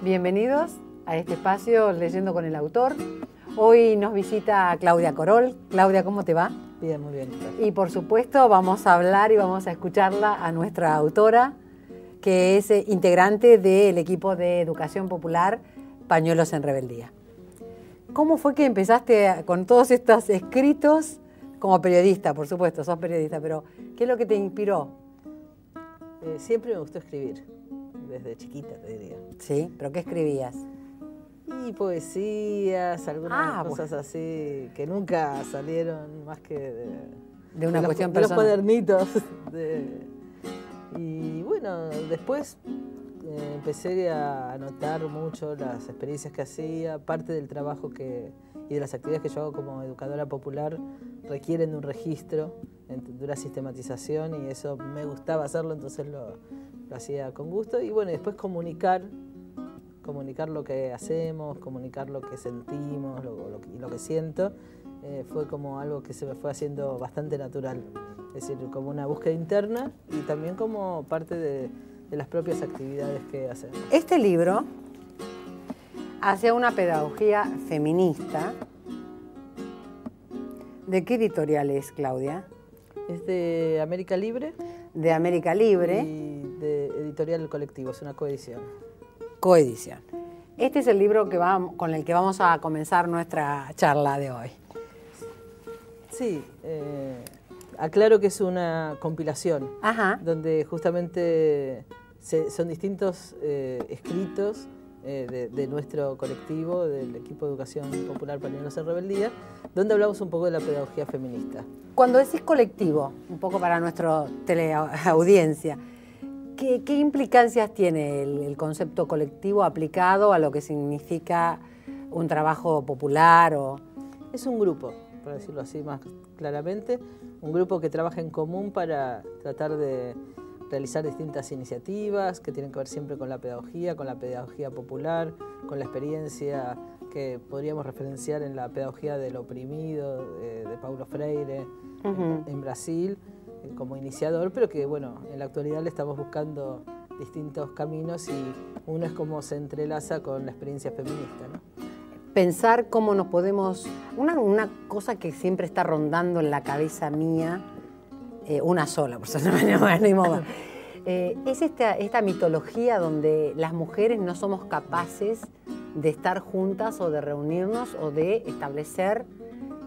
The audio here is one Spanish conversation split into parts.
Bienvenidos a este espacio Leyendo con el Autor. Hoy nos visita Claudia Corol. Claudia, ¿cómo te va? Bien, muy bien. Y por supuesto vamos a hablar y vamos a escucharla a nuestra autora, que es integrante del equipo de educación popular Pañuelos en Rebeldía. ¿Cómo fue que empezaste con todos estos escritos como periodista? Por supuesto, sos periodista, pero ¿qué es lo que te inspiró? Siempre me gustó escribir, desde chiquita te diría. Sí, ¿pero qué escribías? Y poesías, algunas cosas así que nunca salieron más que de una cuestión de los personal. cuadernitos. Y bueno, después empecé a anotar mucho las experiencias que hacía. Parte del trabajo y de las actividades que yo hago como educadora popular requieren de un registro, de una sistematización, y eso me gustaba hacerlo, entonces lo hacía con gusto. Y bueno, después comunicar lo que hacemos, comunicar lo que sentimos, lo que siento, fue como algo que se me fue haciendo bastante natural. Es decir, como una búsqueda interna y también como parte de las propias actividades que hacemos. Este libro hace una pedagogía feminista. ¿De qué editorial es, Claudia? Es de América Libre. De América Libre. Y de Editorial Colectivo, es una coedición. Coedición. Este es el libro con el que vamos a comenzar nuestra charla de hoy. Sí, aclaro que es una compilación. Ajá. Donde justamente son distintos escritos de nuestro colectivo, del equipo de educación popular Pañuelos en Rebeldía, donde hablamos un poco de la pedagogía feminista. Cuando decís colectivo, un poco para nuestra teleaudiencia, ¿qué implicancias tiene el concepto colectivo aplicado a lo que significa un trabajo popular? Es un grupo, para decirlo así más claramente, un grupo que trabaja en común para tratar de realizar distintas iniciativas que tienen que ver siempre con la pedagogía popular, con la experiencia que podríamos referenciar en la pedagogía del oprimido de Paulo Freire en Brasil, como iniciador, pero que bueno, en la actualidad le estamos buscando distintos caminos y uno es cómo se entrelaza con la experiencia feminista, ¿no? Pensar cómo nos podemos... Una cosa que siempre está rondando en la cabeza mía, una sola, por eso no me animo más, es esta mitología donde las mujeres no somos capaces de estar juntas o de reunirnos o de establecer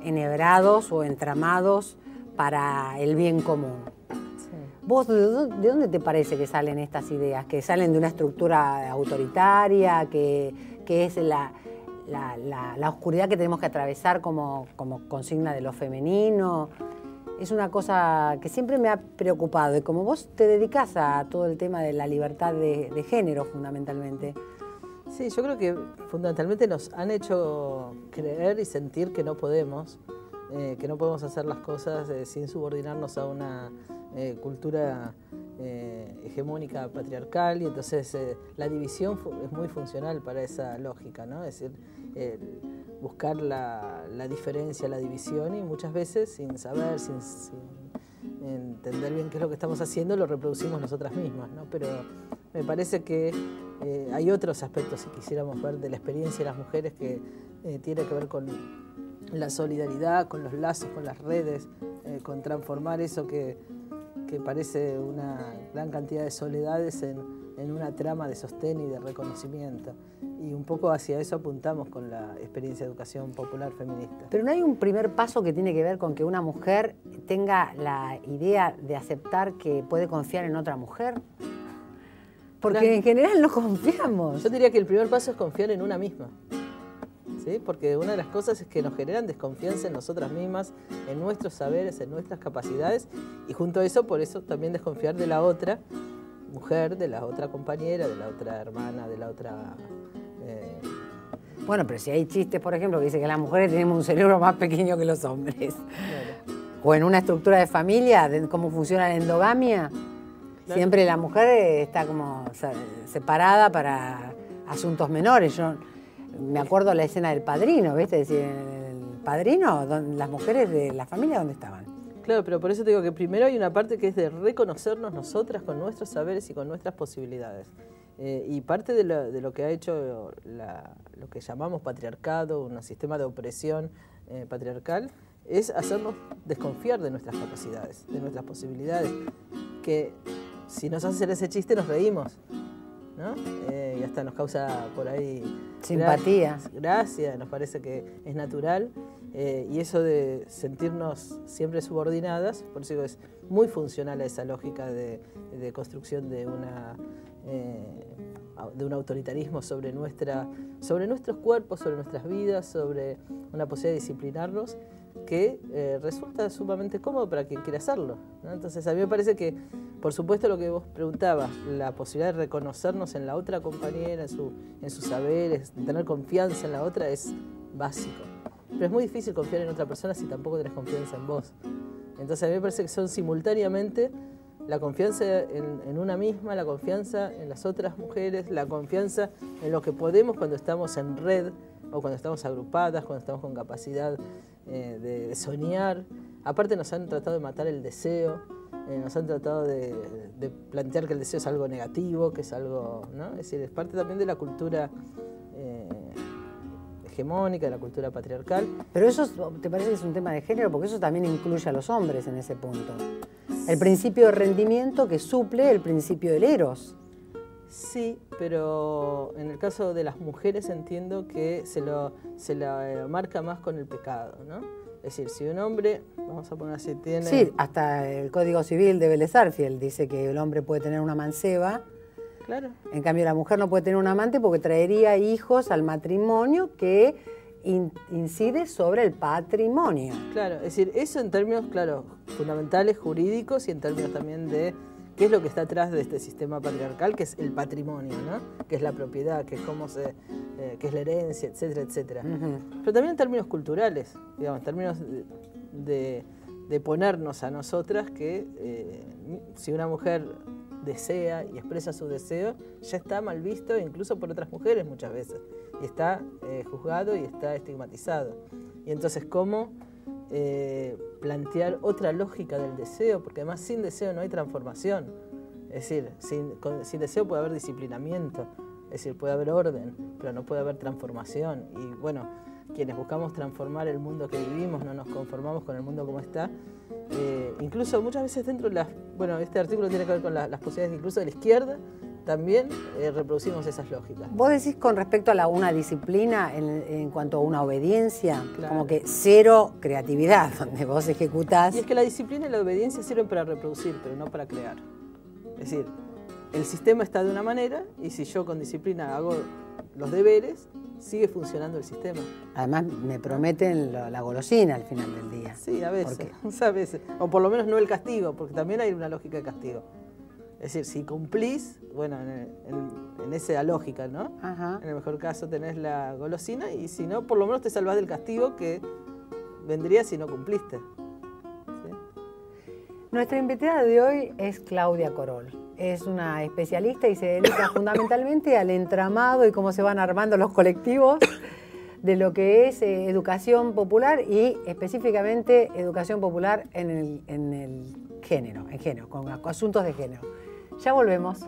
enhebrados o entramados para el bien común. Sí. ¿Vos de dónde te parece que salen estas ideas? ¿Que salen de una estructura autoritaria? ¿Que es la oscuridad que tenemos que atravesar como consigna de lo femenino? Es una cosa que siempre me ha preocupado, y como vos te dedicás a todo el tema de la libertad de género fundamentalmente. Sí, yo creo que fundamentalmente nos han hecho creer y sentir que no podemos hacer las cosas sin subordinarnos a una cultura hegemónica patriarcal, y entonces la división es muy funcional para esa lógica, ¿no? Es decir, buscar la diferencia, la división, y muchas veces sin saber, sin entender bien qué es lo que estamos haciendo, lo reproducimos nosotras mismas, ¿no? Pero me parece que hay otros aspectos, si quisiéramos ver, de la experiencia de las mujeres que tiene que ver con la solidaridad, con los lazos, con las redes, con transformar eso que parece una gran cantidad de soledades en una trama de sostén y de reconocimiento. Y un poco hacia eso apuntamos con la experiencia de educación popular feminista. Pero ¿no hay un primer paso que tiene que ver con que una mujer tenga la idea de aceptar que puede confiar en otra mujer? Porque en general no confiamos. Yo diría que el primer paso es confiar en una misma. ¿Sí? Porque una de las cosas es que nos generan desconfianza en nosotras mismas, en nuestros saberes, en nuestras capacidades, y junto a eso, por eso también desconfiar de la otra mujer, de la otra compañera, de la otra hermana, de la otra... Bueno, pero si hay chistes, por ejemplo, que dicen que las mujeres tenemos un cerebro más pequeño que los hombres. Claro. O en una estructura de familia, de cómo funciona la endogamia, claro. Siempre la mujer está como separada para asuntos menores. Yo me acuerdo de la escena del Padrino, ¿viste? Es decir, en el Padrino, las mujeres de la familia, ¿dónde estaban? Claro, pero por eso te digo que primero hay una parte que es de reconocernos nosotras con nuestros saberes y con nuestras posibilidades. Y parte de lo que ha hecho lo que llamamos patriarcado, un sistema de opresión patriarcal, es hacernos desconfiar de nuestras capacidades, de nuestras posibilidades, que si nos hacen ese chiste nos reímos, ¿no? Y hasta nos causa por ahí simpatía. Gracia, nos parece que es natural. Y eso de sentirnos siempre subordinadas, por eso es muy funcional a esa lógica de construcción de un autoritarismo sobre nuestros cuerpos, sobre nuestras vidas, sobre una posibilidad de disciplinarnos, que resulta sumamente cómodo para quien quiera hacerlo, ¿no? Entonces a mí me parece que, por supuesto, lo que vos preguntabas, la posibilidad de reconocernos en la otra compañera, en sus saberes, de tener confianza en la otra, es básico. Pero es muy difícil confiar en otra persona si tampoco tenés confianza en vos. Entonces a mí me parece que son simultáneamente la confianza en una misma, la confianza en las otras mujeres, la confianza en lo que podemos cuando estamos en red o cuando estamos agrupadas, cuando estamos con capacidad de soñar. Aparte nos han tratado de matar el deseo, nos han tratado de plantear que el deseo es algo negativo, que es algo, ¿no? Es decir, es parte también de la cultura hegemónica, de la cultura patriarcal. Pero eso, ¿te parece que es un tema de género? Porque eso también incluye a los hombres en ese punto. El principio de rendimiento que suple el principio del eros. Sí, pero en el caso de las mujeres entiendo que se la marca más con el pecado, ¿no? Es decir, si un hombre, vamos a poner así, tiene... Sí, hasta el Código Civil de Vélez Sarsfield dice que el hombre puede tener una manceba. Claro. En cambio, la mujer no puede tener un amante porque traería hijos al matrimonio que incide sobre el patrimonio. Claro, es decir, eso en términos, claro, fundamentales, jurídicos, y en términos también de qué es lo que está atrás de este sistema patriarcal, que es el patrimonio, ¿no? Que es la propiedad, que es que es la herencia, etcétera, etcétera. Pero también en términos culturales, digamos, en términos de ponernos a nosotras que si una mujer desea y expresa su deseo, ya está mal visto incluso por otras mujeres muchas veces, y está juzgado y está estigmatizado. Y entonces, ¿cómo plantear otra lógica del deseo? Porque además sin deseo no hay transformación. Es decir, sin deseo puede haber disciplinamiento, es decir, puede haber orden, pero no puede haber transformación. Y bueno, quienes buscamos transformar el mundo que vivimos, no nos conformamos con el mundo como está. Incluso muchas veces dentro de bueno, este artículo tiene que ver con las posibilidades incluso de la izquierda, también reproducimos esas lógicas. Vos decís con respecto a una disciplina en cuanto a una obediencia, claro, como que cero creatividad, donde vos ejecutás. Y es que la disciplina y la obediencia sirven para reproducir, pero no para crear. Es decir, el sistema está de una manera y si yo con disciplina hago los deberes, sigue funcionando el sistema. Además me prometen la golosina al final del día. Sí, a veces. O por lo menos no el castigo, porque también hay una lógica de castigo. Es decir, si cumplís, bueno, en esa lógica, ¿no? Ajá. En el mejor caso tenés la golosina y si no, por lo menos te salvás del castigo que vendría si no cumpliste. ¿Sí? Nuestra invitada de hoy es Claudia Corol. Es una especialista y se dedica fundamentalmente al entramado y cómo se van armando los colectivos de lo que es educación popular y específicamente educación popular en el género, con asuntos de género. Ya volvemos.